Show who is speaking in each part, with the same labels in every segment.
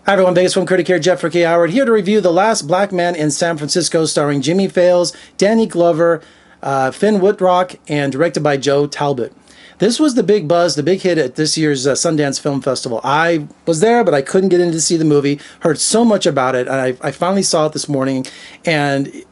Speaker 1: Hi everyone, Vegas Film Critic here, Jeffrey K. Howard, here to review The Last Black Man in San Francisco, starring Jimmie Fails, Danny Glover, Finn Wittrock, and directed by Joe Talbot. This was the big buzz, the big hit at this year's Sundance Film Festival. I was there, but I couldn't get in to see the movie. Heard so much about it, and I finally saw it this morning, and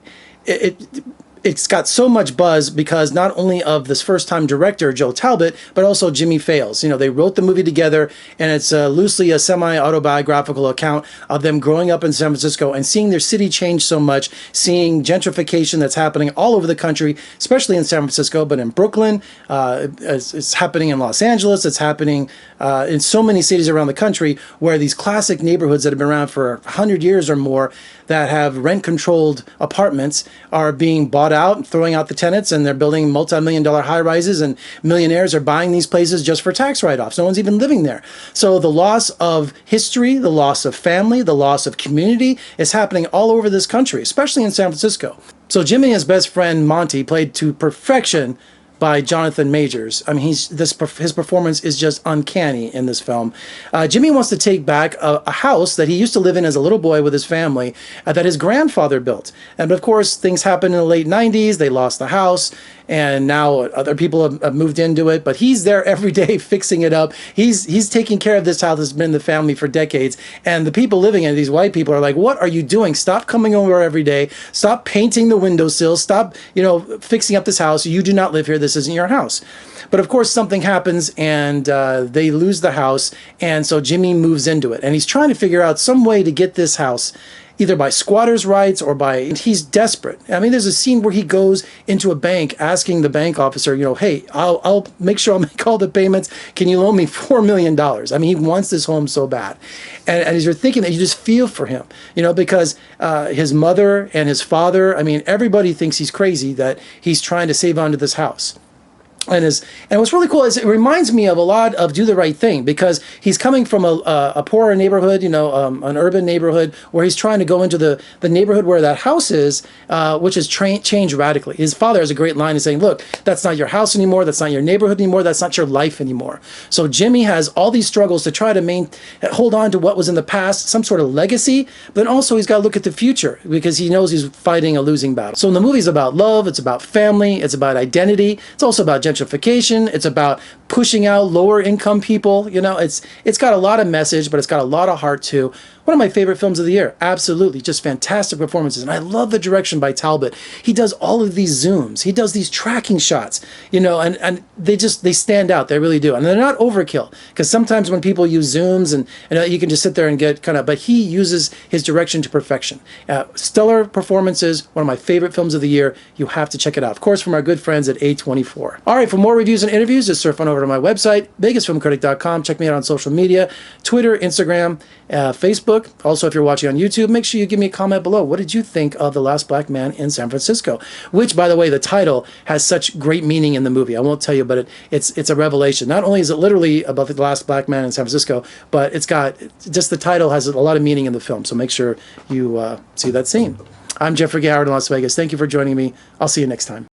Speaker 1: it's got so much buzz because not only of this first-time director, Joe Talbot, but also Jimmie Fails. You know, they wrote the movie together, and it's loosely a semi-autobiographical account of them growing up in San Francisco and seeing their city change so much, seeing gentrification that's happening all over the country, especially in San Francisco, but in Brooklyn, it's happening in Los Angeles, it's happening in so many cities around the country where these classic neighborhoods that have been around for 100 years or more that have rent-controlled apartments are being bought out and throwing out the tenants, and they're building multi-million-dollar high-rises, and millionaires are buying these places just for tax write-offs. No one's even living there. So the loss of history, the loss of family, the loss of community is happening all over this country, especially in San Francisco. So Jimmie and his best friend Monty, played to perfection by Jonathan Majors. I mean, his performance is just uncanny in this film. Jimmie wants to take back a house that he used to live in as a little boy with his family that his grandfather built. And of course, things happened in the late 90s. They lost the house, and now other people have moved into it, but he's there every day fixing it up. He's taking care of this house that's been in the family for decades, and the people living in it, these white people, are like, what are you doing? Stop coming over every day. Stop painting the windowsills. Stop, fixing up this house. You do not live here. This isn't your house. But of course, something happens, and they lose the house, and so Jimmie moves into it, and he's trying to figure out some way to get this house, either by squatters' rights or by, he's desperate. I mean, there's a scene where he goes into a bank asking the bank officer, hey, I'll make sure I'll make all the payments. Can you loan me $4 million? I mean, he wants this home so bad. And as you're thinking that, you just feel for him, because his mother and his father, I mean, everybody thinks he's crazy that he's trying to save onto this house. And what's really cool is it reminds me of a lot of Do the Right Thing, because he's coming from a poorer neighborhood, an urban neighborhood, where he's trying to go into the neighborhood where that house is, which has changed radically. His father has a great line in saying, look, that's not your house anymore, that's not your neighborhood anymore, that's not your life anymore. So Jimmie has all these struggles to try to hold on to what was in the past, some sort of legacy, but then also he's got to look at the future, because he knows he's fighting a losing battle. So the movie's about love, it's about family, it's about identity, it's also about gentrification, it's about pushing out lower income people. It's got a lot of message, but it's got a lot of heart too. One of my favorite films of the year. Absolutely, just fantastic performances. And I love the direction by Talbot. He does all of these zooms, he does these tracking shots, and they stand out. They really do. And they're not overkill, because sometimes when people use zooms and you can just sit there and get but he uses his direction to perfection. Stellar performances, one of my favorite films of the year. You have to check it out. Of course, from our good friends at A24. All right, for more reviews and interviews, just surf on over to my website, vegasfilmcritic.com. Check me out on social media, Twitter, Instagram, Facebook. Also, if you're watching on YouTube, make sure you give me a comment below. What did you think of The Last Black Man in San Francisco? Which, by the way, the title has such great meaning in the movie. I won't tell you, but it's a revelation. Not only is it literally about the last black man in San Francisco, but it's got, just the title has a lot of meaning in the film. So make sure you see that scene. I'm Jeffrey K. Howard in Las Vegas. Thank you for joining me. I'll see you next time.